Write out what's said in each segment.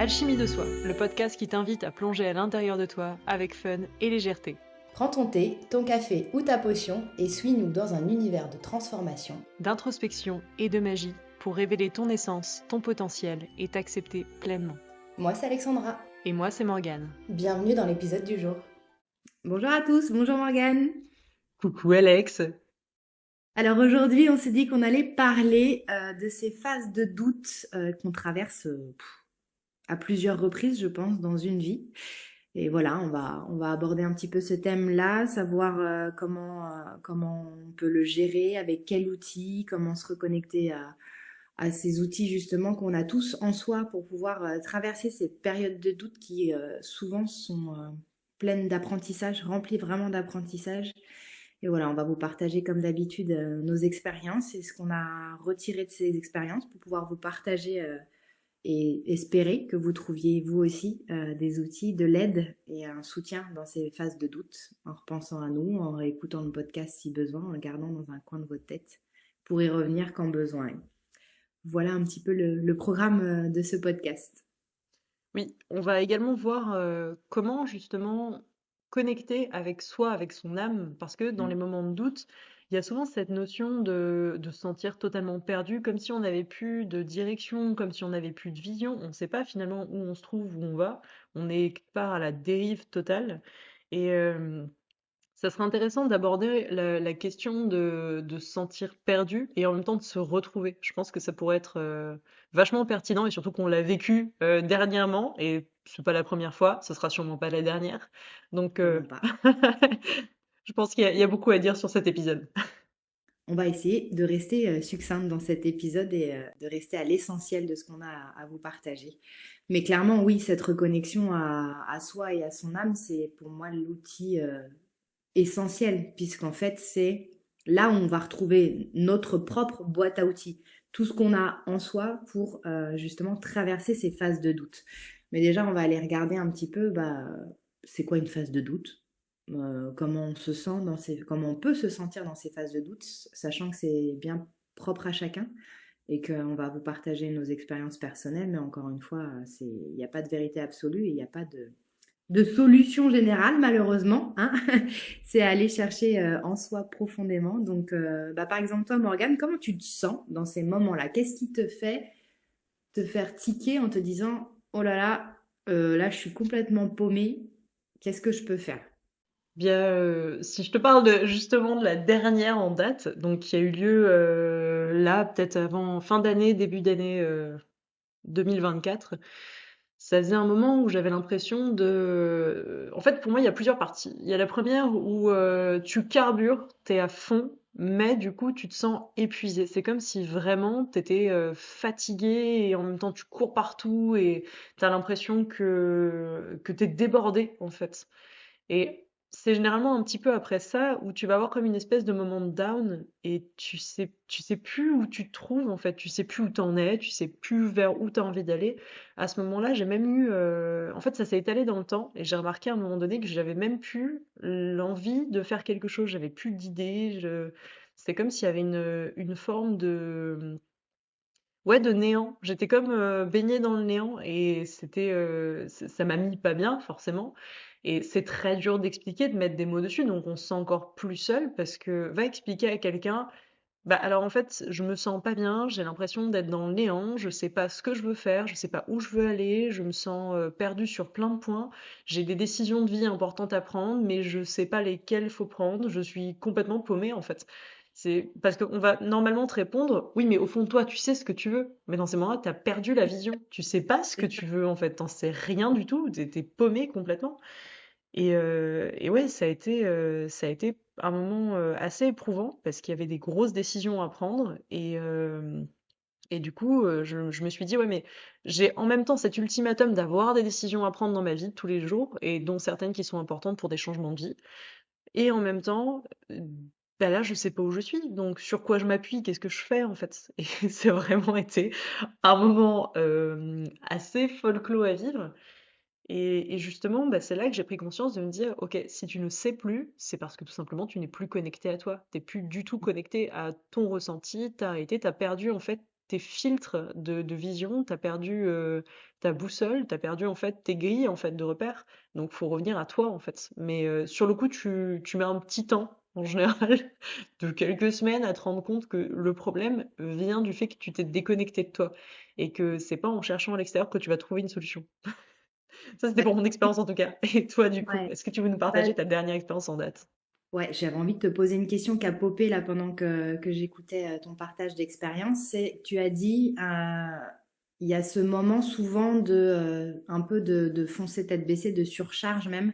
Alchimie de soi, le podcast qui t'invite à plonger à l'intérieur de toi avec fun et légèreté. Prends ton thé, ton café ou ta potion et suis-nous dans un univers de transformation, D'introspection et de magie pour révéler ton essence, ton potentiel et t'accepter pleinement. Moi c'est Alexandra, Et moi c'est Morgane. bienvenue dans l'épisode du jour. Bonjour à tous, bonjour Morgane. Coucou Alex. Alors aujourd'hui on s'est dit qu'on allait parler de ces phases de doute qu'on traverse à plusieurs reprises je pense dans une vie. Et voilà, on va aborder un petit peu ce thème-là, savoir comment on peut le gérer, avec quel outil, comment se reconnecter à ces outils justement qu'on a tous en soi pour pouvoir traverser ces périodes de doute qui souvent sont pleines d'apprentissage, remplies vraiment d'apprentissage. Et voilà, on va vous partager comme d'habitude nos expériences et ce qu'on a retiré de ces expériences pour pouvoir vous partager et espérer que vous trouviez vous aussi des outils, de l'aide et un soutien dans ces phases de doute, en repensant à nous, en réécoutant le podcast si besoin, en le gardant dans un coin de votre tête pour y revenir quand besoin. Voilà un petit peu le programme de ce podcast. Oui, on va également voir comment justement connecter avec soi, avec son âme, parce que dans les moments de doute, il y a souvent cette notion de se sentir totalement perdu, comme si on n'avait plus de direction, comme si on n'avait plus de vision. On ne sait pas finalement où on se trouve, où on va. On est quelque part à la dérive totale. Et ça serait intéressant d'aborder la question de se sentir perdu et en même temps de se retrouver. Je pense que ça pourrait être vachement pertinent et surtout qu'on l'a vécu dernièrement et c'est pas la première fois, ce sera sûrement pas la dernière. Donc Sûrement pas. je pense qu'il y a beaucoup à dire sur cet épisode. On va essayer de rester succincte dans cet épisode et de rester à l'essentiel de ce qu'on a à vous partager. Mais clairement, oui, cette reconnexion à soi et à son âme, c'est pour moi l'outil essentiel, puisqu'en fait, c'est là où on va retrouver notre propre boîte à outils, tout ce qu'on a en soi pour justement traverser ces phases de doute. Mais déjà, on va aller regarder un petit peu, c'est quoi une phase de doute, comment on se sent comment on peut se sentir dans ces phases de doute, sachant que c'est bien propre à chacun et qu'on va vous partager nos expériences personnelles, mais encore une fois, il n'y a pas de vérité absolue et il n'y a pas de solution générale, malheureusement. Hein. C'est aller chercher en soi profondément. Donc, par exemple, toi, Morgane, comment tu te sens dans ces moments-là? Qu'est-ce qui te fait te faire tiquer en te disant, oh là, je suis complètement paumée, qu'est-ce que je peux faire? Bien, si je te parle justement de la dernière en date, donc qui a eu lieu là, peut-être avant fin d'année, début d'année 2024. Ça faisait un moment où j'avais l'impression en fait, pour moi, il y a plusieurs parties. Il y a la première où tu carbures, t'es à fond, mais du coup, tu te sens épuisé. C'est comme si vraiment t'étais fatigué et en même temps tu cours partout et t'as l'impression que t'es débordé en fait. Et c'est généralement un petit peu après ça où tu vas avoir comme une espèce de moment de down et tu sais plus où tu te trouves en fait, tu sais plus où t'en es, tu sais plus vers où t'as envie d'aller. À ce moment-là, j'ai même eu, en fait, ça s'est étalé dans le temps et j'ai remarqué à un moment donné que j'avais même plus l'envie de faire quelque chose, j'avais plus d'idées, c'est comme s'il y avait une forme ouais, de néant. J'étais comme baignée dans le néant et ça m'a mis pas bien forcément. Et c'est très dur d'expliquer, de mettre des mots dessus, donc on se sent encore plus seul parce que va expliquer à quelqu'un, bah alors en fait, je me sens pas bien, j'ai l'impression d'être dans le néant, je sais pas ce que je veux faire, je sais pas où je veux aller, je me sens perdue sur plein de points, j'ai des décisions de vie importantes à prendre, mais je sais pas lesquelles faut prendre, je suis complètement paumée en fait. C'est parce qu'on va normalement te répondre, oui, mais au fond de toi, tu sais ce que tu veux. Mais dans ces moments-là, t'as perdu la vision. Tu sais pas ce que C'est ça. tu veux en fait. T'en sais rien du tout. T'es paumé complètement. Et ouais, ça a été un moment assez éprouvant parce qu'il y avait des grosses décisions à prendre. Et du coup, je me suis dit, ouais, mais j'ai en même temps cet ultimatum d'avoir des décisions à prendre dans ma vie tous les jours, et dont certaines qui sont importantes pour des changements de vie. Et en même temps, bah là, je sais pas où je suis, donc sur quoi je m'appuie, qu'est-ce que je fais en fait? Et c'est vraiment été un moment assez folklore à vivre. Et justement, bah, c'est là que j'ai pris conscience de me dire, ok, si tu ne sais plus, c'est parce que tout simplement tu n'es plus connecté à toi. T'es plus du tout connecté à ton ressenti, t'as arrêté, t'as perdu en fait tes filtres de vision, tu as perdu ta boussole, tu as perdu en fait tes grilles en fait de repères. Donc faut revenir à toi en fait. Mais sur le coup, tu mets un petit temps en général de quelques semaines à te rendre compte que le problème vient du fait que tu t'es déconnecté de toi et que c'est pas en cherchant à l'extérieur que tu vas trouver une solution. Ça, c'était Ouais, pour mon expérience en tout cas. Et toi, du coup, ouais. est-ce que tu veux nous Bah, partager ta dernière expérience en date? ouais, j'avais envie de te poser une question qui a popé là pendant que j'écoutais ton partage d'expérience. C'est, tu as dit, il y a ce moment souvent de un peu de foncer tête baissée, de surcharge même,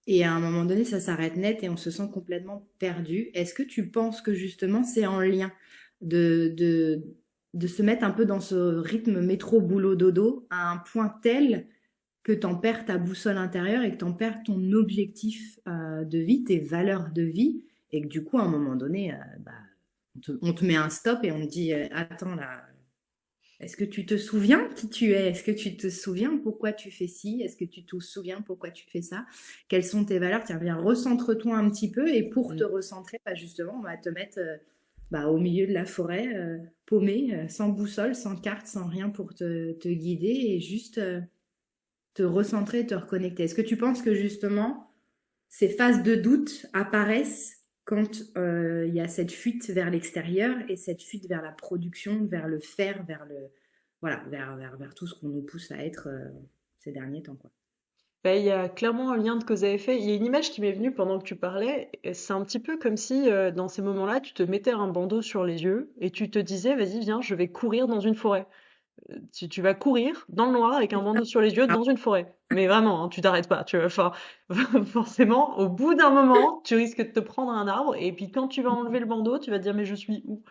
et à un moment donné, ça s'arrête net et on se sent complètement perdu. Est-ce que tu penses que justement c'est en lien de, de, de se mettre un peu dans ce rythme métro-boulot-dodo à un point tel que t'en perds ta boussole intérieure et que t'en perds ton objectif de vie, tes valeurs de vie, et que du coup, à un moment donné, bah, on te met un stop et on te dit, attends là, est-ce que tu te souviens qui tu es? Est-ce que tu te souviens pourquoi tu fais ci? Est-ce que tu te souviens pourquoi tu fais ça? Quelles sont tes valeurs? Tiens, viens, recentre-toi un petit peu et pour te Mm. recentrer, bah, justement, on va te mettre bah, au milieu de la forêt, paumé, sans boussole, sans carte, sans rien pour te guider et juste te recentrer, te reconnecter. Est-ce que tu penses que justement, ces phases de doute apparaissent quand il y a cette fuite vers l'extérieur et cette fuite vers la production, vers le faire, vers le voilà, vers tout ce qu'on nous pousse à être ces derniers temps, quoi. Bah, il y a clairement un lien de cause à effet. Il y a une image qui m'est venue pendant que tu parlais. Et c'est un petit peu comme si, dans ces moments-là, tu te mettais un bandeau sur les yeux et tu te disais, vas-y, viens, je vais courir dans une forêt. Tu vas courir dans le noir avec un bandeau sur les yeux Ah, dans une forêt. Mais vraiment, hein, tu t'arrêtes pas. Tu vois, enfin, forcément, au bout d'un moment, tu risques de te prendre un arbre. Et puis quand tu vas enlever le bandeau, tu vas te dire, mais je suis où?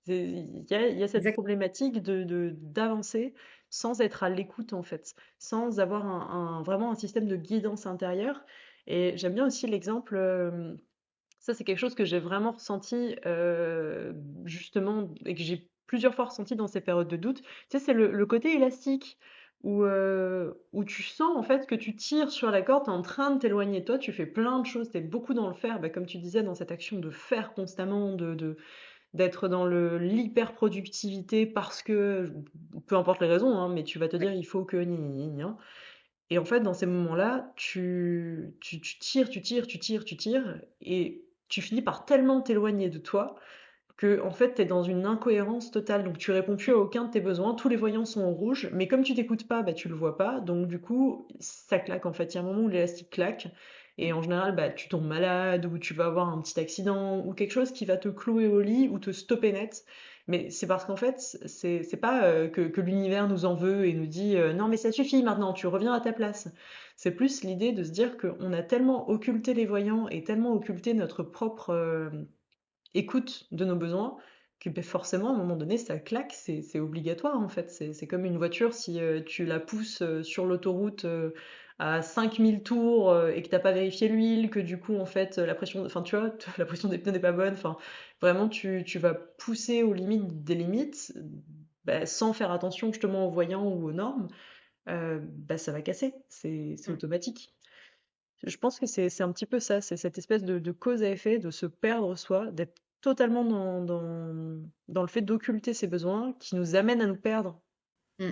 Il y a cette exact. problématique d'avancer sans être à l'écoute en fait, sans avoir vraiment un système de guidance intérieure. Et j'aime bien aussi l'exemple, ça c'est quelque chose que j'ai vraiment ressenti justement et que j'ai plusieurs fois ressenti dans ces périodes de doute. Tu sais, c'est le côté élastique où tu sens en fait que tu tires sur la corde, tu es en train de t'éloigner de toi, tu fais plein de choses, tu es beaucoup dans le faire, bah, comme tu disais, dans cette action de faire constamment, d'être dans l'hyper-productivité parce que, peu importe les raisons, hein, mais tu vas te dire il faut que gna gna gna gna. Et en fait, dans ces moments-là, tu tires, tu tires, tu tires, tu tires, et tu finis par tellement t'éloigner de toi que en fait, tu es dans une incohérence totale. Donc tu réponds plus à aucun de tes besoins, tous les voyants sont en rouge, mais comme tu t'écoutes pas, bah, tu le vois pas. Donc du coup, ça claque en fait. Il y a un moment où l'élastique claque. Et en général, bah, tu tombes malade ou tu vas avoir un petit accident ou quelque chose qui va te clouer au lit ou te stopper net. Mais c'est parce qu'en fait, c'est pas que l'univers nous en veut et nous dit non mais ça suffit maintenant, tu reviens à ta place. C'est plus l'idée de se dire qu'on a tellement occulté les voyants et tellement occulté notre propre écoute de nos besoins, que ben, forcément, à un moment donné, ça claque, c'est obligatoire en fait. C'est comme une voiture, si tu la pousses sur l'autoroute à 5000 tours et que t'as pas vérifié l'huile, que du coup, en fait, la pression, enfin tu vois, la pression des pneus n'est pas bonne, enfin vraiment, tu vas pousser aux limites des limites, bah, sans faire attention justement aux voyants ou aux normes, bah, ça va casser, c'est automatique. Je pense que c'est un petit peu ça, c'est cette espèce de cause à effet, de se perdre soi, d'être totalement dans le fait d'occulter ses besoins qui nous amène à nous perdre. Mm.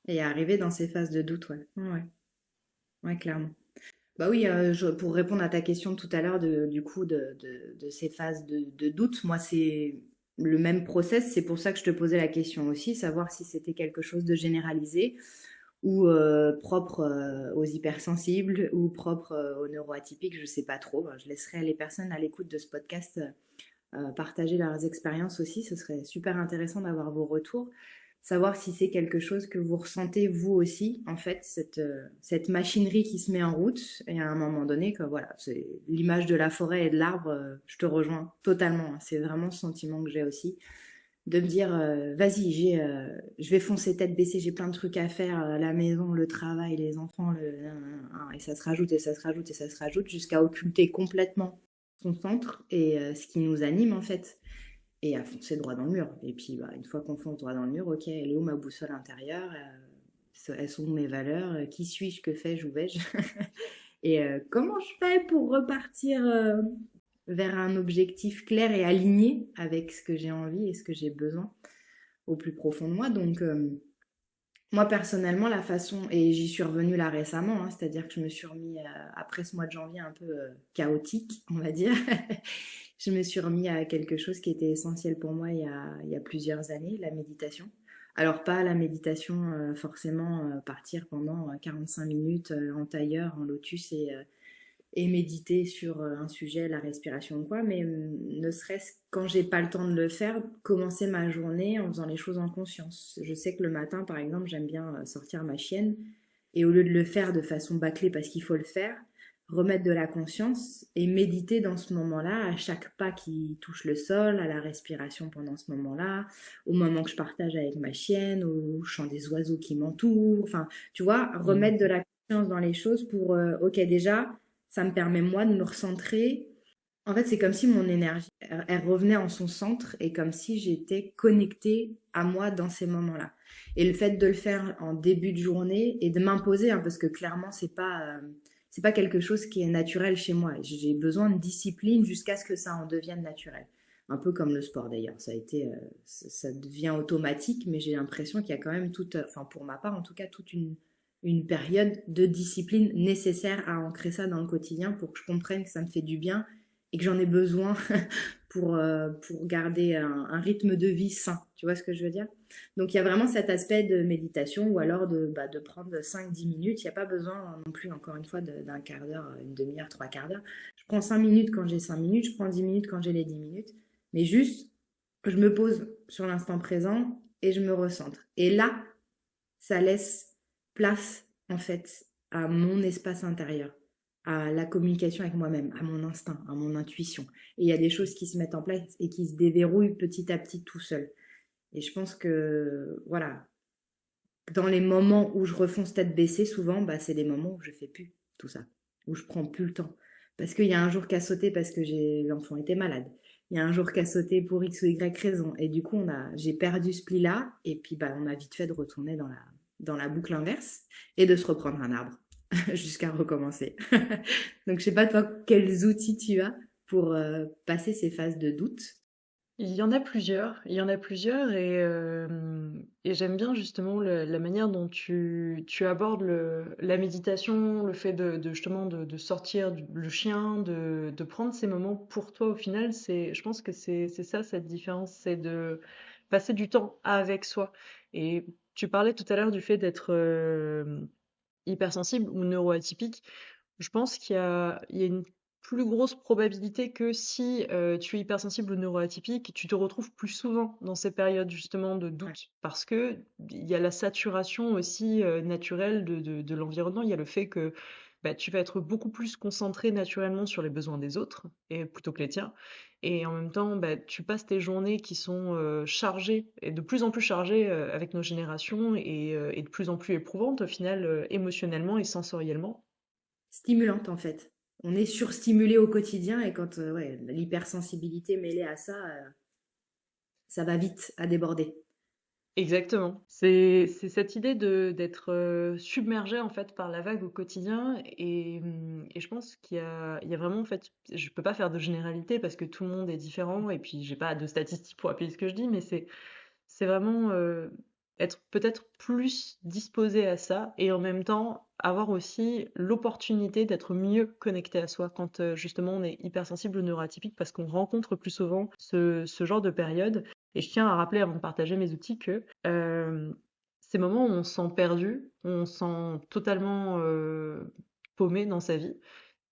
Et arriver dans ces phases de doute, ouais. Ouais, ouais, clairement. Bah oui, pour répondre à ta question tout à l'heure du coup de ces phases de doute, moi c'est le même process, c'est pour ça que je te posais la question aussi, savoir si c'était quelque chose de généralisé ou propre aux hypersensibles ou propre aux neuroatypiques, je sais pas trop. Je laisserai les personnes à l'écoute de ce podcast partager leurs expériences aussi, ce serait super intéressant d'avoir vos retours, savoir si c'est quelque chose que vous ressentez vous aussi, en fait, cette machinerie qui se met en route, et à un moment donné, que voilà, c'est l'image de la forêt et de l'arbre, je te rejoins totalement, hein. C'est vraiment ce sentiment que j'ai aussi, de me dire, vas-y, je vais foncer tête baissée, j'ai plein de trucs à faire, la maison, le travail, les enfants, et ça se rajoute, et ça se rajoute, et ça se rajoute, jusqu'à occulter complètement son centre et ce qui nous anime en fait, et à foncer droit dans le mur. Et puis bah, une fois qu'on fonce droit dans le mur, ok, elle est où ma boussole intérieure? Elles sont mes valeurs, qui suis-je, que fais-je, où vais-je? Et comment je fais pour repartir vers un objectif clair et aligné avec ce que j'ai envie et ce que j'ai besoin? au plus profond de moi. Donc, moi, personnellement, la façon, et j'y suis revenue là récemment, hein, c'est-à-dire que je me suis remis, après ce mois de janvier un peu chaotique, on va dire, je me suis remis à quelque chose qui était essentiel pour moi il y a plusieurs années, la méditation. Alors pas la méditation, forcément partir pendant 45 minutes en tailleur, en lotus et méditer sur un sujet, la respiration ou quoi, mais ne serait-ce quand j'ai pas le temps de le faire, commencer ma journée en faisant les choses en conscience. Je sais que le matin, par exemple, j'aime bien sortir ma chienne et au lieu de le faire de façon bâclée parce qu'il faut le faire, remettre de la conscience et méditer dans ce moment-là, à chaque pas qui touche le sol, à la respiration pendant ce moment-là, au moment que je partage avec ma chienne, au chant des oiseaux qui m'entourent, enfin, tu vois, remettre de Mhm. la conscience dans les choses pour, ok, déjà, ça me permet moi de me recentrer. En fait, c'est comme si mon énergie, elle revenait en son centre et comme si j'étais connectée à moi dans ces moments-là. Et le fait de le faire en début de journée et de m'imposer, hein, parce que clairement, c'est pas quelque chose qui est naturel chez moi. J'ai besoin de discipline jusqu'à ce que ça en devienne naturel. Un peu comme le sport d'ailleurs. Ça a été, ça devient automatique, mais j'ai l'impression qu'il y a quand même toute, enfin pour ma part en tout cas, toute une période de discipline nécessaire à ancrer ça dans le quotidien pour que je comprenne que ça me fait du bien et que j'en ai besoin pour garder un rythme de vie sain. Tu vois ce que je veux dire? Donc il y a vraiment cet aspect de méditation ou alors de prendre 5-10 minutes. Il n'y a pas besoin non plus, encore une fois, d'un quart d'heure, une demi-heure, trois quarts d'heure. Je prends 5 minutes quand j'ai 5 minutes, je prends 10 minutes quand j'ai les 10 minutes. Mais juste, je me pose sur l'instant présent et je me recentre. Et là, ça laisse place, en fait, à mon espace intérieur, à la communication avec moi-même, à mon instinct, à mon intuition. Et il y a des choses qui se mettent en place et qui se déverrouillent petit à petit tout seul. Et je pense que, voilà, dans les moments où je refonce tête baissée, souvent, bah, c'est des moments où je fais plus tout ça, où je prends plus le temps. Parce qu'il y a un jour qui a sauté parce que l'enfant était malade. Il y a un jour qui a sauté pour X ou Y raison. Et du coup, j'ai perdu ce pli-là. Et puis, bah, on a vite fait de retourner dans la boucle inverse et de se reprendre un arbre jusqu'à recommencer. Donc, je sais pas, toi, quels outils tu as pour passer ces phases de doute. Il y en a plusieurs et j'aime bien justement la manière dont tu abordes la méditation, le fait justement de sortir le chien, de prendre ces moments pour toi au final, je pense que c'est ça cette différence, c'est de passer du temps avec soi. Et tu parlais tout à l'heure du fait d'être hypersensible ou neuroatypique. Je pense qu'il y a une plus grosse probabilité que si tu es hypersensible ou neuroatypique, tu te retrouves plus souvent dans ces périodes justement de doute parce que il y a la saturation aussi naturelle de l'environnement. Il y a le fait que bah, tu vas être beaucoup plus concentré naturellement sur les besoins des autres et plutôt que les tiens. Et en même temps, bah, tu passes tes journées qui sont chargées et de plus en plus chargées avec nos générations et de plus en plus éprouvantes au final émotionnellement et sensoriellement. Stimulante en fait. On est surstimulé au quotidien et quand ouais, l'hypersensibilité mêlée à ça, ça va vite à déborder. Exactement. C'est cette idée d'être submergé en fait par la vague au quotidien et je pense il y a vraiment en fait je peux pas faire de généralité parce que tout le monde est différent et puis j'ai pas de statistiques pour appuyer ce que je dis mais c'est vraiment être peut-être plus disposé à ça et en même temps avoir aussi l'opportunité d'être mieux connecté à soi quand justement on est hypersensible ou neuroatypique parce qu'on rencontre plus souvent ce genre de période. Et je tiens à rappeler avant de partager mes outils que ces moments où on se sent perdu, on se sent totalement paumé dans sa vie,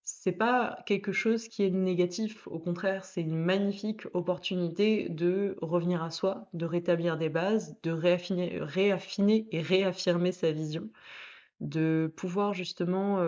c'est pas quelque chose qui est négatif, au contraire, c'est une magnifique opportunité de revenir à soi, de rétablir des bases, de réaffiner et réaffirmer sa vision, de pouvoir justement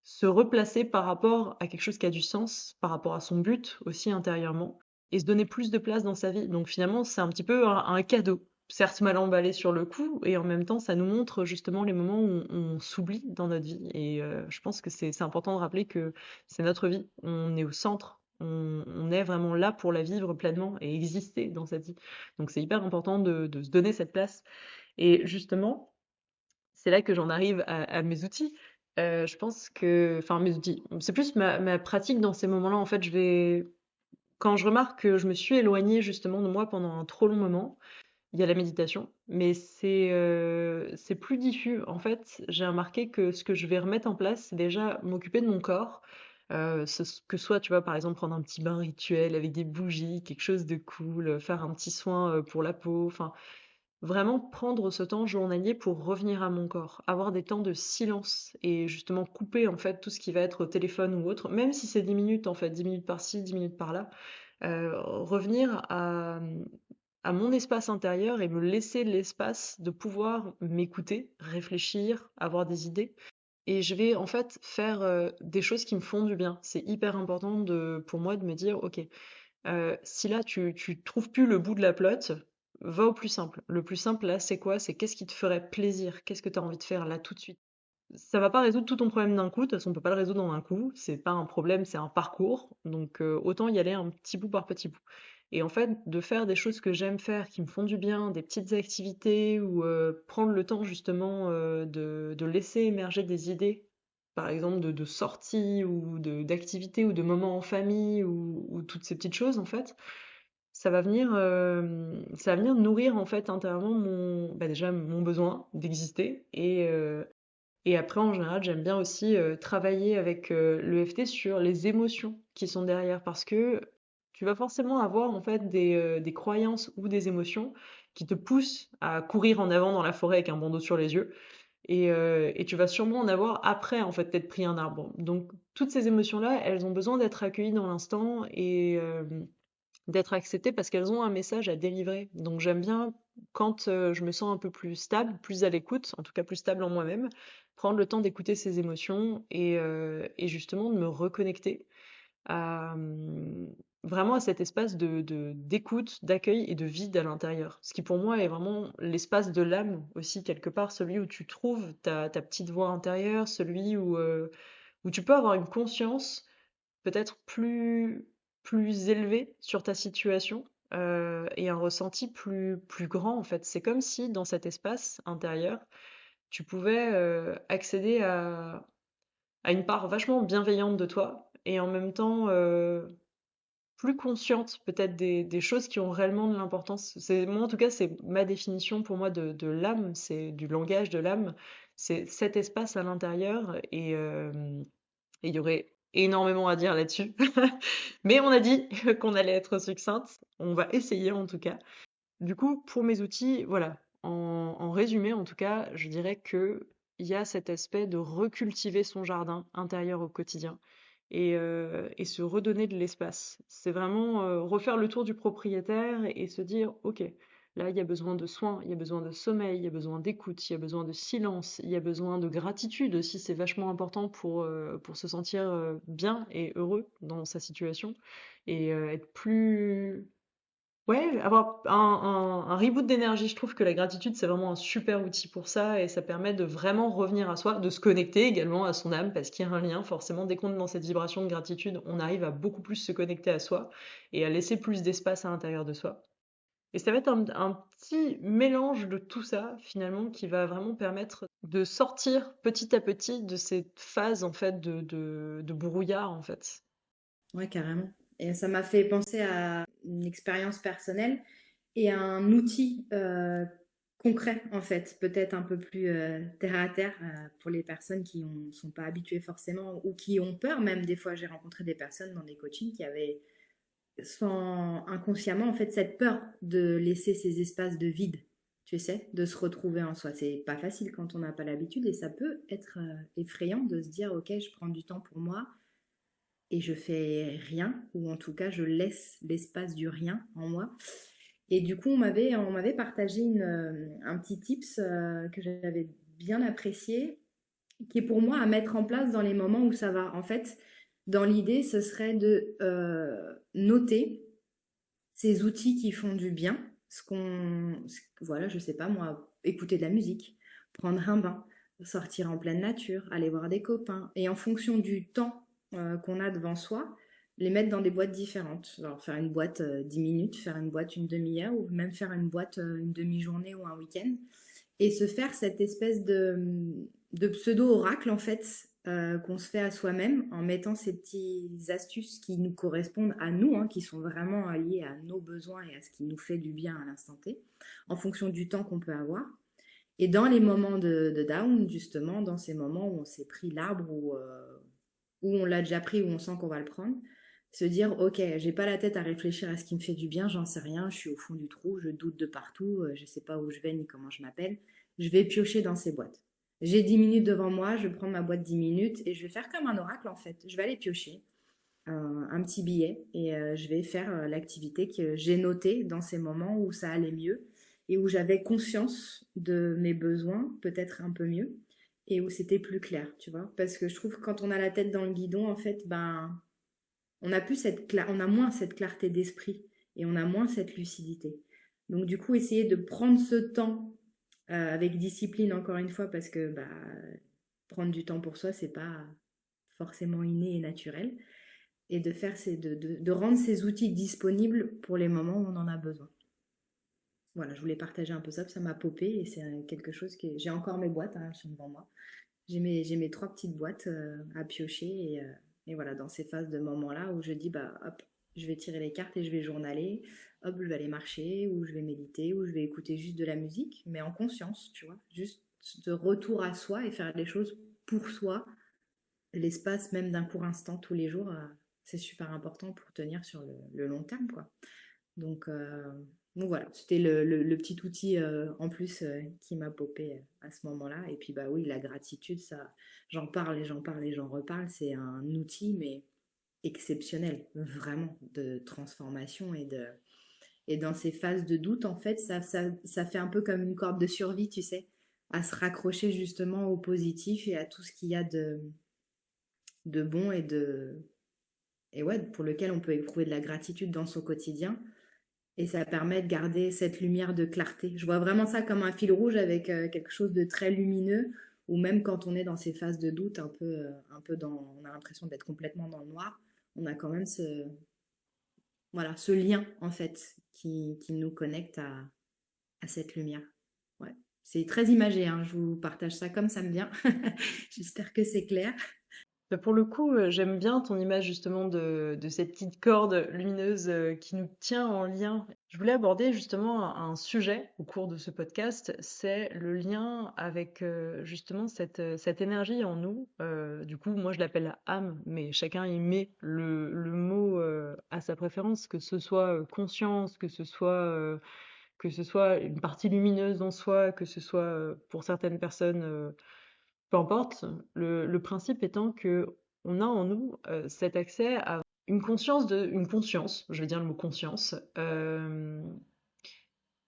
se replacer par rapport à quelque chose qui a du sens, par rapport à son but aussi intérieurement, et se donner plus de place dans sa vie. Donc finalement, c'est un petit peu un cadeau. Certes mal emballé sur le coup, et en même temps, ça nous montre justement les moments où on s'oublie dans notre vie. Et je pense que c'est important de rappeler que c'est notre vie. On est au centre. On est vraiment là pour la vivre pleinement et exister dans cette vie. Donc c'est hyper important de se donner cette place. Et justement, c'est là que j'en arrive à mes outils. Je pense que, enfin mes outils, c'est plus ma pratique dans ces moments-là. En fait, quand je remarque que je me suis éloignée justement de moi pendant un trop long moment, il y a la méditation, mais c'est plus diffus. En fait, j'ai remarqué que ce que je vais remettre en place, c'est déjà m'occuper de mon corps. Que soit, tu vois, par exemple, prendre un petit bain rituel avec des bougies, quelque chose de cool, faire un petit soin pour la peau, enfin, vraiment prendre ce temps journalier pour revenir à mon corps, avoir des temps de silence et justement couper en fait tout ce qui va être au téléphone ou autre, même si c'est 10 minutes en fait, 10 minutes par-ci, 10 minutes par-là, revenir à mon espace intérieur et me laisser l'espace de pouvoir m'écouter, réfléchir, avoir des idées. Et je vais en fait faire des choses qui me font du bien. C'est hyper important pour moi de me dire, ok, si là tu trouves plus le bout de la pelote, va au plus simple. Le plus simple là, c'est quoi? C'est qu'est-ce qui te ferait plaisir? Qu'est-ce que tu as envie de faire là tout de suite? Ça va pas résoudre tout ton problème d'un coup, de toute façon on peut pas le résoudre en un coup, c'est pas un problème, c'est un parcours, donc autant y aller un petit bout par petit bout. Et en fait, de faire des choses que j'aime faire, qui me font du bien, des petites activités ou prendre le temps justement de laisser émerger des idées, par exemple de sorties ou d'activités ou de moments en famille ou toutes ces petites choses en fait, ça va venir nourrir en fait intérieurement bah déjà mon besoin d'exister et après, en général, j'aime bien aussi travailler avec l'EFT sur les émotions qui sont derrière, parce que tu vas forcément avoir en fait des croyances ou des émotions qui te poussent à courir en avant dans la forêt avec un bandeau sur les yeux, et tu vas sûrement en avoir après en fait t'être pris un arbre. Donc toutes ces émotions-là, elles ont besoin d'être accueillies dans l'instant et d'être acceptées parce qu'elles ont un message à délivrer. Donc j'aime bien quand je me sens un peu plus stable, plus à l'écoute, en tout cas plus stable en moi-même, prendre le temps d'écouter ces émotions et justement de me reconnecter à vraiment à cet espace d'écoute, d'accueil et de vide à l'intérieur. Ce qui pour moi est vraiment l'espace de l'âme aussi quelque part, celui où tu trouves ta petite voix intérieure, celui où tu peux avoir une conscience peut-être plus élevé sur ta situation et un ressenti plus grand en fait. C'est comme si dans cet espace intérieur, tu pouvais accéder à une part vachement bienveillante de toi et en même temps plus consciente peut-être des choses qui ont réellement de l'importance. Moi en tout cas, c'est ma définition pour moi de l'âme, c'est du langage de l'âme, c'est cet espace à l'intérieur et il y aurait énormément à dire là-dessus. Mais on a dit qu'on allait être succincte. On va essayer en tout cas. Du coup, pour mes outils, voilà. En résumé, en tout cas, je dirais que il y a cet aspect de recultiver son jardin intérieur au quotidien et se redonner de l'espace. C'est vraiment refaire le tour du propriétaire et se dire, ok, là, il y a besoin de soins, il y a besoin de sommeil, il y a besoin d'écoute, il y a besoin de silence, il y a besoin de gratitude aussi. C'est vachement important pour se sentir bien et heureux dans sa situation et être plus ouais, avoir un reboot d'énergie. Je trouve que la gratitude, c'est vraiment un super outil pour ça et ça permet de vraiment revenir à soi, de se connecter également à son âme parce qu'il y a un lien. Forcément, dès qu'on est dans cette vibration de gratitude, on arrive à beaucoup plus se connecter à soi et à laisser plus d'espace à l'intérieur de soi. Et ça va être un petit mélange de tout ça, finalement, qui va vraiment permettre de sortir petit à petit de cette phase, en fait, de brouillard, en fait. Ouais, carrément. Et ça m'a fait penser à une expérience personnelle et à un outil concret, en fait, peut-être un peu plus terre à terre pour les personnes qui ne sont pas habituées forcément ou qui ont peur. Même des fois, j'ai rencontré des personnes dans des coachings qui avaient sans inconsciemment en fait cette peur de laisser ces espaces de vide, tu sais, de se retrouver en soi. C'est pas facile quand on n'a pas l'habitude et ça peut être effrayant de se dire ok, je prends du temps pour moi et je fais rien ou en tout cas je laisse l'espace du rien en moi. Et du coup, on m'avait partagé un petit tips que j'avais bien apprécié, qui est pour moi à mettre en place dans les moments où ça va. En fait, dans l'idée, ce serait de noter ces outils qui font du bien, voilà, je sais pas moi, écouter de la musique, prendre un bain, sortir en pleine nature, aller voir des copains, et en fonction du temps qu'on a devant soi, les mettre dans des boîtes différentes. Alors faire une boîte 10 minutes, faire une boîte une demi-heure, ou même faire une boîte une demi-journée ou un week-end, et se faire cette espèce de pseudo-oracle en fait, qu'on se fait à soi-même en mettant ces petites astuces qui nous correspondent à nous, hein, qui sont vraiment liées à nos besoins et à ce qui nous fait du bien à l'instant T, en fonction du temps qu'on peut avoir. Et dans les moments de down, justement, dans ces moments où on s'est pris l'arbre, où on l'a déjà pris, où on sent qu'on va le prendre, se dire, ok, j'ai pas la tête à réfléchir à ce qui me fait du bien, j'en sais rien, je suis au fond du trou, je doute de partout, je sais pas où je vais ni comment je m'appelle, je vais piocher dans ces boîtes. J'ai 10 minutes devant moi, je vais prendre ma boîte 10 minutes et je vais faire comme un oracle en fait. Je vais aller piocher un petit billet et je vais faire l'activité que j'ai notée dans ces moments où ça allait mieux et où j'avais conscience de mes besoins, peut-être un peu mieux, et où c'était plus clair, tu vois. Parce que je trouve que quand on a la tête dans le guidon, en fait, ben, on a moins cette clarté d'esprit et on a moins cette lucidité. Donc du coup, essayer de prendre ce temps avec discipline, encore une fois, parce que bah, prendre du temps pour soi, c'est pas forcément inné et naturel, et de faire de rendre ces outils disponibles pour les moments où on en a besoin. Voilà, je voulais partager un peu ça, ça m'a popé et c'est quelque chose que j'ai encore mes boîtes, hein, elles sont devant moi. J'ai mes trois petites boîtes à piocher et voilà, dans ces phases de moments-là où je dis, bah hop, je vais tirer les cartes et je vais journaler, hop, je vais aller marcher, ou je vais méditer, ou je vais écouter juste de la musique, mais en conscience, tu vois, juste de retour à soi et faire les choses pour soi, l'espace même d'un court instant tous les jours, c'est super important pour tenir sur le long terme, quoi. Donc, euh, donc voilà, c'était le petit outil en plus qui m'a popé à ce moment-là. Et puis bah oui, la gratitude, ça, j'en parle et j'en parle et j'en reparle. C'est un outil mais exceptionnel, vraiment, de transformation et dans ces phases de doute, en fait, ça fait un peu comme une corde de survie, tu sais, à se raccrocher justement au positif et à tout ce qu'il y a de bon et ouais, pour lequel on peut éprouver de la gratitude dans son quotidien. Et ça permet de garder cette lumière de clarté. Je vois vraiment ça comme un fil rouge avec quelque chose de très lumineux, ou même quand on est dans ces phases de doute, un peu on a l'impression d'être complètement dans le noir, on a quand même voilà, ce lien en fait qui nous connecte à cette lumière. Ouais. C'est très imagé, hein, je vous partage ça comme ça me vient. J'espère que c'est clair. Bah, pour le coup, j'aime bien ton image justement de cette petite corde lumineuse qui nous tient en lien. Je voulais aborder justement un sujet au cours de ce podcast, c'est le lien avec justement cette énergie en nous. Du coup, moi je l'appelle âme, mais chacun y met le mot à sa préférence, que ce soit conscience, que ce soit une partie lumineuse en soi, que ce soit pour certaines personnes peu importe, le principe étant que on a en nous cet accès à une conscience, je vais dire le mot conscience,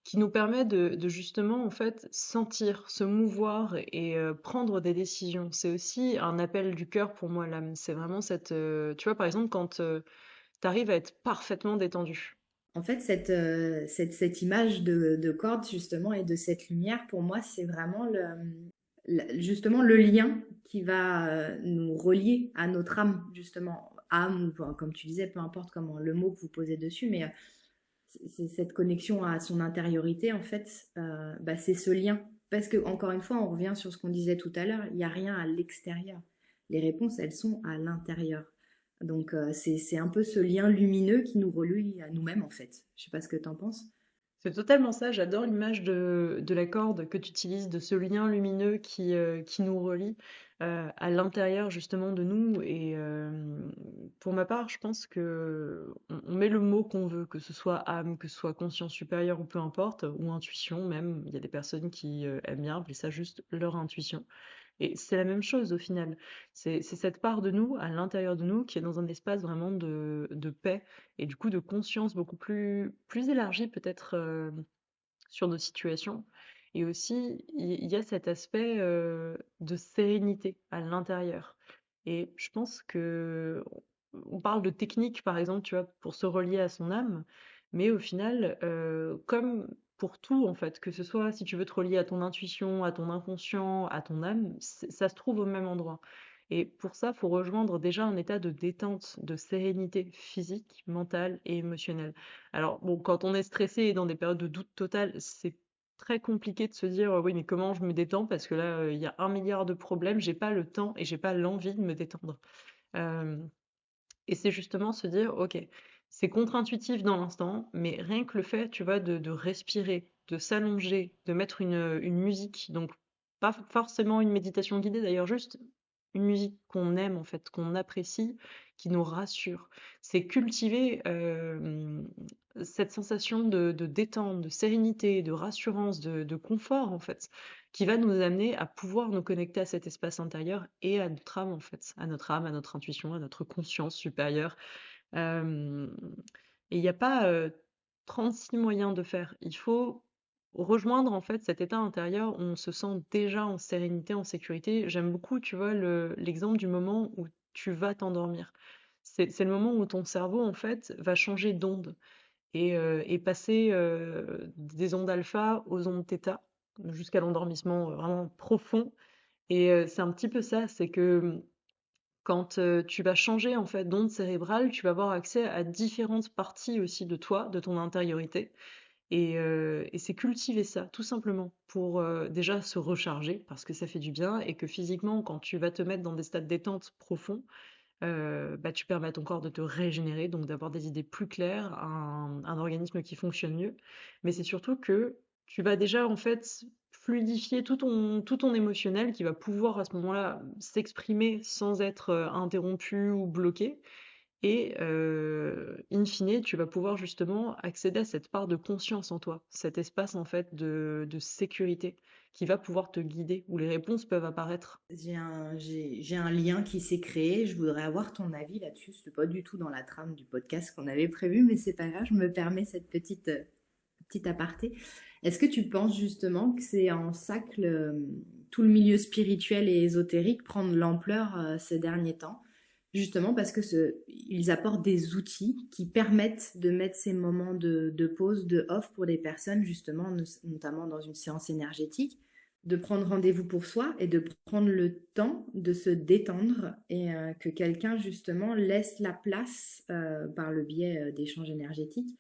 qui nous permet de justement en fait sentir, se mouvoir et prendre des décisions. C'est aussi un appel du cœur pour moi l'âme. C'est vraiment tu vois par exemple quand tu arrives à être parfaitement détendu. En fait, cette image de corde, justement, et de cette lumière, pour moi, c'est vraiment justement le lien qui va nous relier à notre âme, justement. Âme, ou enfin, comme tu disais, peu importe comment le mot que vous posez dessus, mais c'est cette connexion à son intériorité, en fait, bah, c'est ce lien. Parce que, encore une fois, on revient sur ce qu'on disait tout à l'heure, il n'y a rien à l'extérieur. Les réponses, elles sont à l'intérieur. Donc, c'est un peu ce lien lumineux qui nous relie à nous-mêmes, en fait. Je sais pas ce que tu en penses. C'est totalement ça, j'adore l'image de la corde que tu utilises, de ce lien lumineux qui nous relie à l'intérieur justement de nous. Et pour ma part, je pense que on met le mot qu'on veut, que ce soit âme, que ce soit conscience supérieure ou peu importe, ou intuition même. Il y a des personnes qui aiment bien appeler ça juste leur intuition. Et c'est la même chose au final. C'est cette part de nous, à l'intérieur de nous, qui est dans un espace vraiment de paix et du coup de conscience beaucoup plus élargie peut-être sur nos situations. Et aussi, il y a cet aspect de sérénité à l'intérieur. Et je pense que on parle de technique, par exemple, tu vois, pour se relier à son âme, mais au final, comme pour tout, en fait, que ce soit si tu veux te relier à ton intuition, à ton inconscient, à ton âme, ça se trouve au même endroit. Et pour ça, il faut rejoindre déjà un état de détente, de sérénité physique, mentale et émotionnelle. Alors, bon, quand on est stressé et dans des périodes de doute total, c'est très compliqué de se dire, oui, mais comment je me détends? Parce que là, il y a 1 milliard de problèmes, j'ai pas le temps et j'ai pas l'envie de me détendre. Hem et c'est justement se dire: «OK, c'est contre-intuitif dans l'instant, mais rien que le fait, tu vois, de respirer, de s'allonger, de mettre une musique», donc pas forcément une méditation guidée d'ailleurs, juste une musique qu'on aime en fait, qu'on apprécie, qui nous rassure. C'est cultiver, cette sensation de détente, de sérénité, de rassurance, de confort en fait, qui va nous amener à pouvoir nous connecter à cet espace intérieur et à notre âme en fait, à notre âme, à notre intuition, à notre conscience supérieure. Hem et il n'y a pas, 36 moyens de faire. Il faut rejoindre en fait cet état intérieur où on se sent déjà en sérénité, en sécurité. J'aime beaucoup, tu vois, l'exemple du moment où tu vas t'endormir. C'est le moment où ton cerveau en fait va changer d'onde et passer, des ondes alpha aux ondes θ jusqu'à l'endormissement, vraiment profond et c'est un petit peu ça, c'est que, quand, tu vas changer en fait d'onde cérébrale, tu vas avoir accès à différentes parties aussi de toi, de ton intériorité et c'est cultiver ça tout simplement pour, déjà se recharger parce que ça fait du bien et que physiquement quand tu vas te mettre dans des stades détente profonds, bah, tu permets à ton corps de te régénérer, donc d'avoir des idées plus claires, un organisme qui fonctionne mieux. Mais c'est surtout que tu vas déjà, en fait, fluidifier tout ton émotionnel qui va pouvoir à ce moment-là s'exprimer sans être interrompu ou bloqué. Et in fine, tu vas pouvoir justement accéder à cette part de conscience en toi, cet espace en fait de sécurité qui va pouvoir te guider, où les réponses peuvent apparaître. J'ai un lien qui s'est créé. Je voudrais avoir ton avis là-dessus. C'était pas du tout dans la trame du podcast qu'on avait prévu, mais c'est pas grave. Je me permets cette petite aparté. Est-ce que tu penses justement que c'est en ça que tout le milieu spirituel et ésotérique prend de l'ampleur ces derniers temps? Justement parce que ils apportent des outils qui permettent de mettre ces moments de pause, de off pour des personnes, justement, notamment dans une séance énergétique, de prendre rendez-vous pour soi et de prendre le temps de se détendre et que quelqu'un, justement, laisse la place, par le biais d'échanges énergétiques,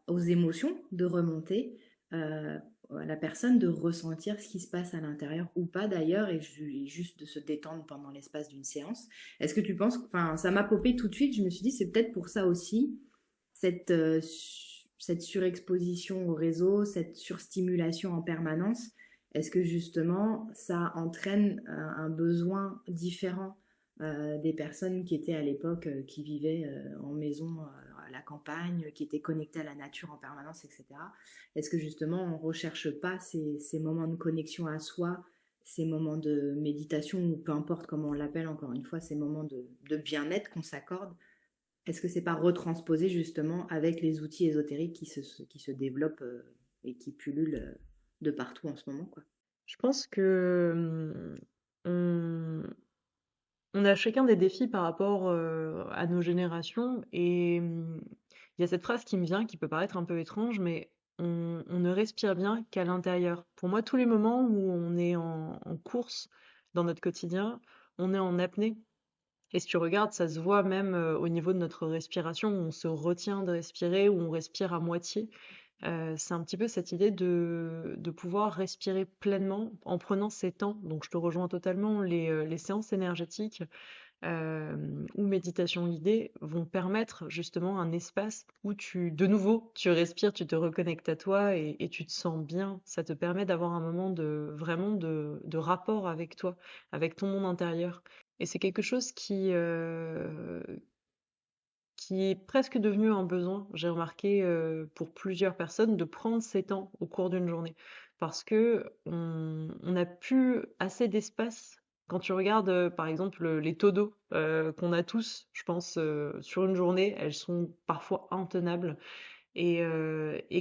aux émotions de remonter, à la personne de ressentir ce qui se passe à l'intérieur ou pas d'ailleurs, et juste de se détendre pendant l'espace d'une séance. Est-ce que tu penses, enfin, ça m'a popé tout de suite, je me suis dit c'est peut-être pour ça aussi, cette surexposition au réseau, cette surstimulation en permanence. Est-ce que justement ça entraîne un besoin différent des personnes qui étaient à l'époque, qui vivaient en maison à la campagne, qui étaient connectées à la nature en permanence, etc. Est-ce que justement on ne recherche pas ces moments de connexion à soi, ces moments de méditation, ou peu importe comment on l'appelle, encore une fois, ces moments de bien-être qu'on s'accorde, est-ce que c'est pas retransposé justement avec les outils ésotériques qui se développent et qui pullulent de partout en ce moment, quoi? Je pense que on, on a chacun des défis par rapport à nos générations et il y a cette phrase qui me vient, qui peut paraître un peu étrange, mais on ne respire bien qu'à l'intérieur. Pour moi, tous les moments où on est en course dans notre quotidien, on est en apnée. Et si tu regardes, ça se voit même au niveau de notre respiration, où on se retient de respirer, où on respire à moitié. C'est un petit peu cette idée de pouvoir respirer pleinement en prenant ses temps. Donc je te rejoins totalement, les séances énergétiques ou méditation guidée vont permettre justement un espace où de nouveau, tu respires, tu te reconnectes à toi et tu te sens bien. Ça te permet d'avoir un moment vraiment de rapport avec toi, avec ton monde intérieur. Et c'est quelque chose qui est presque devenu un besoin, j'ai remarqué pour plusieurs personnes, de prendre ces temps au cours d'une journée. Parce que on n'a plus assez d'espace. Quand tu regardes, par exemple, les taux d'eau qu'on a tous, je pense, sur une journée, elles sont parfois intenables. Et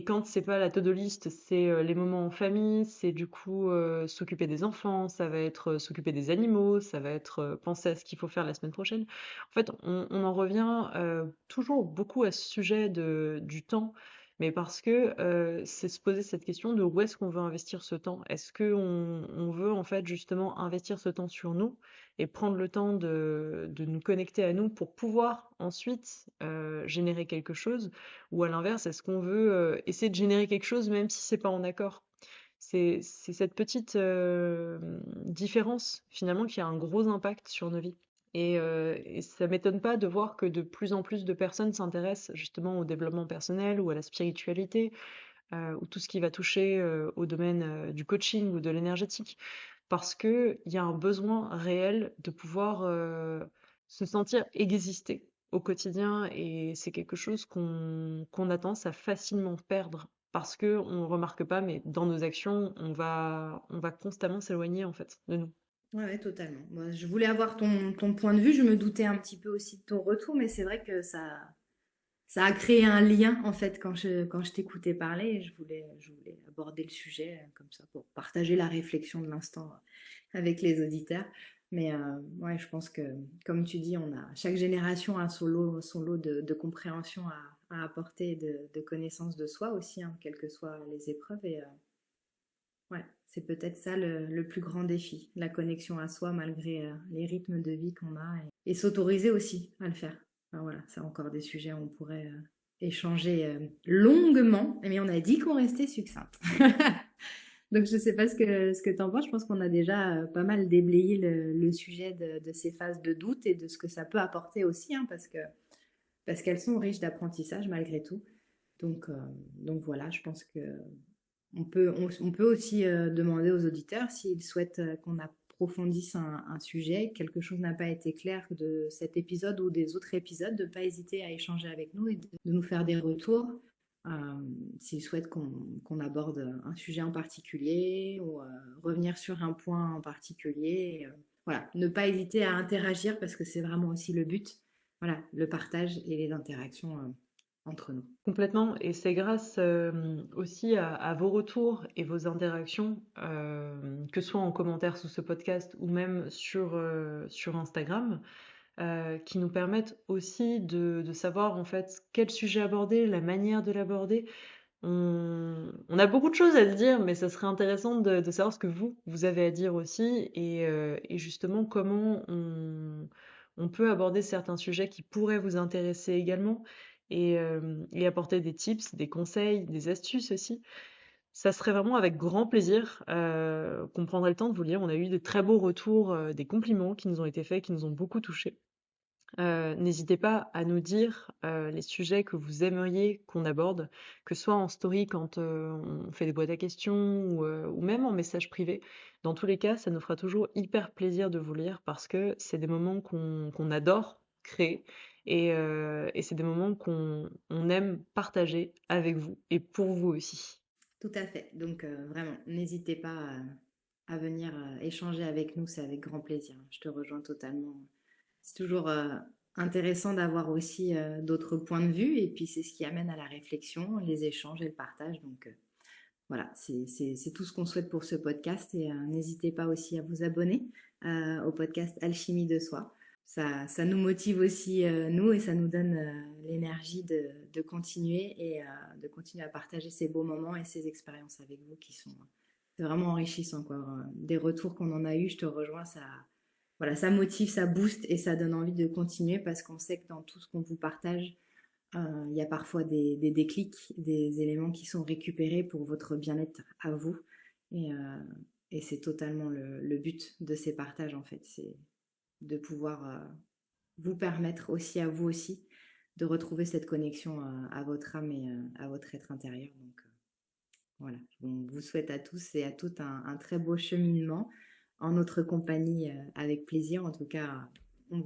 quand c'est pas la to-do list, c'est les moments en famille, c'est du coup s'occuper des enfants, ça va être s'occuper des animaux, ça va être penser à ce qu'il faut faire la semaine prochaine. En fait, on en revient toujours beaucoup à ce sujet du temps, mais parce que c'est se poser cette question de où est-ce qu'on veut investir ce temps? Est-ce qu'on on veut en fait justement investir ce temps sur nous et prendre le temps de nous connecter à nous pour pouvoir ensuite générer quelque chose? Ou à l'inverse, est-ce qu'on veut essayer de générer quelque chose même si c'est pas en accord? C'est cette petite différence finalement qui a un gros impact sur nos vies. Et ça m'étonne pas de voir que de plus en plus de personnes s'intéressent justement au développement personnel ou à la spiritualité, ou tout ce qui va toucher au domaine du coaching ou de l'énergétique. Parce qu'il y a un besoin réel de pouvoir se sentir exister au quotidien et c'est quelque chose qu'on a tendance à facilement perdre parce que on remarque pas, mais dans nos actions, on va constamment s'éloigner en fait de nous. Ouais, ouais, totalement. Moi, je voulais avoir ton point de vue. Je me doutais un petit peu aussi de ton retour, mais c'est vrai que ça a créé un lien en fait quand je t'écoutais parler. Et je voulais aborder le sujet comme ça pour partager la réflexion de l'instant avec les auditeurs. Mais ouais, je pense que, comme tu dis, chaque génération a son lot de compréhension à apporter, de connaissance de soi aussi, hein, quelles que soient les épreuves. Et ouais, c'est peut-être ça le plus grand défi, la connexion à soi malgré les rythmes de vie qu'on a et s'autoriser aussi à le faire. Enfin, voilà, c'est encore des sujets où on pourrait échanger longuement, mais on a dit qu'on restait succincte. Donc je ne sais pas ce que tu en penses, je pense qu'on a déjà pas mal déblayé le sujet de ces phases de doute et de ce que ça peut apporter aussi, hein, parce qu'elles sont riches d'apprentissage malgré tout. Donc, euh, donc voilà, je pense que on peut aussi demander aux auditeurs s'ils souhaitent qu'on approfondisse un sujet, quelque chose n'a pas été clair de cet épisode ou des autres épisodes, de ne pas hésiter à échanger avec nous et de nous faire des retours. Euh, S'ils souhaitent qu'on aborde un sujet en particulier ou revenir sur un point en particulier. Voilà, ne pas hésiter à interagir parce que c'est vraiment aussi le but. Voilà, le partage et les interactions entre nous. Complètement, et c'est grâce aussi à vos retours et vos interactions, que ce soit en commentaire sous ce podcast ou même sur Instagram, qui nous permettent aussi de savoir en fait quel sujet aborder, la manière de l'aborder. On a beaucoup de choses à se dire, mais ça serait intéressant de savoir ce que vous avez à dire aussi et justement comment on peut aborder certains sujets qui pourraient vous intéresser également et apporter des tips, des conseils, des astuces aussi. Ça serait vraiment avec grand plaisir qu'on prendrait le temps de vous lire. On a eu de très beaux retours, des compliments qui nous ont été faits, qui nous ont beaucoup touchés. N'hésitez pas à nous dire les sujets que vous aimeriez qu'on aborde, que ce soit en story quand on fait des boîtes à questions ou même en message privé. Dans tous les cas, ça nous fera toujours hyper plaisir de vous lire parce que c'est des moments qu'on adore créer et c'est des moments qu'on aime partager avec vous et pour vous aussi. Tout à fait. Donc vraiment, n'hésitez pas à venir échanger avec nous, c'est avec grand plaisir. Je te rejoins totalement. C'est toujours intéressant d'avoir aussi d'autres points de vue et puis c'est ce qui amène à la réflexion, les échanges et le partage. Donc voilà, c'est tout ce qu'on souhaite pour ce podcast et n'hésitez pas aussi à vous abonner au podcast Alchimie de soi. Ça nous motive aussi, nous, et ça nous donne l'énergie de continuer et de continuer à partager ces beaux moments et ces expériences avec vous qui sont c'est vraiment enrichissant, quoi. Des retours qu'on en a eu, je te rejoins, voilà, ça motive, ça booste et ça donne envie de continuer parce qu'on sait que dans tout ce qu'on vous partage, il y a parfois des déclics, des éléments qui sont récupérés pour votre bien-être à vous. Et, euh, et c'est totalement le but de ces partages, en fait. C'est de pouvoir vous permettre aussi à vous aussi de retrouver cette connexion à votre âme et à votre être intérieur. Donc voilà, on vous souhaite à tous et à toutes un très beau cheminement en notre compagnie avec plaisir. En tout cas, on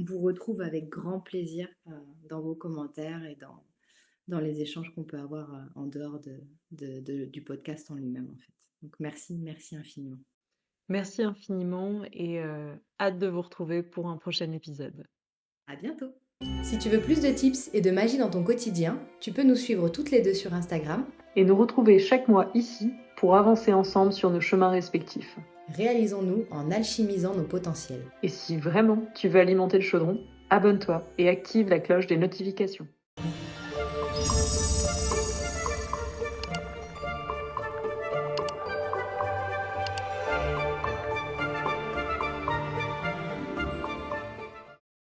vous retrouve avec grand plaisir dans vos commentaires et dans les échanges qu'on peut avoir en dehors du podcast en lui-même, en fait. Donc merci, merci infiniment. Merci infiniment et hâte de vous retrouver pour un prochain épisode. À bientôt! Si tu veux plus de tips et de magie dans ton quotidien, tu peux nous suivre toutes les deux sur Instagram Et nous retrouver chaque mois ici pour avancer ensemble sur nos chemins respectifs. Réalisons-nous en alchimisant nos potentiels. Et si vraiment tu veux alimenter le chaudron, abonne-toi et active la cloche des notifications.